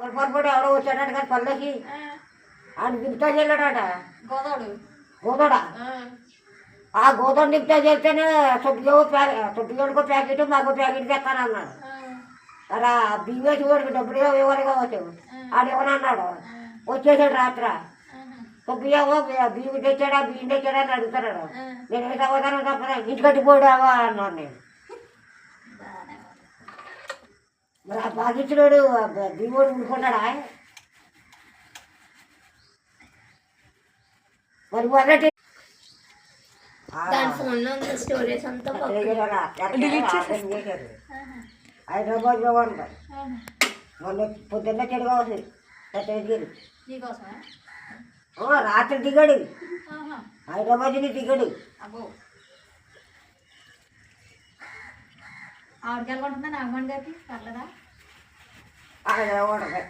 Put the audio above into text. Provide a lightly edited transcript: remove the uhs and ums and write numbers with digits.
పొరపాటు ఎవడో వచ్చాడట కానీ పల్లెకి ఆయన దింపుతా చెల్లాడట గోదోడ ఆ గోదోడ దింపుతా చేస్తేనే సొబ్బిగోడికో ప్యాకెట్ మాకు ప్యాకెట్ తెస్తానన్నాడు. అలా బియ్యేసి వాడికి డబ్బులు ఇవ్వాలి కావచ్చు ఆడు ఇవ్వనన్నాడు. వచ్చేసాడు రాత్ర సొబ్బియేమో బియ్యం తెచ్చాడా బియ్యం తెచ్చాడా అని అడుగుతున్నాడు. నేను ఏ సమాధానం తప్పదా ఇంటికట్టి పోడావా అన్నాను నేను. మరి ఆ బాధించినోడు బియ్యోడు ఉండుకున్నాడా మరి మొదటి హైదరాబాద్లో ఉంటారు మొన్న పొద్దున్న చెడుగా ఉంది రాత్రి దిగాడు హైదరాబాద్ నుంచి దిగాడు. ఆవిడకి వెళ్ళకుంటుందా నాగమణి గారికి పర్లేదా? అక్కడ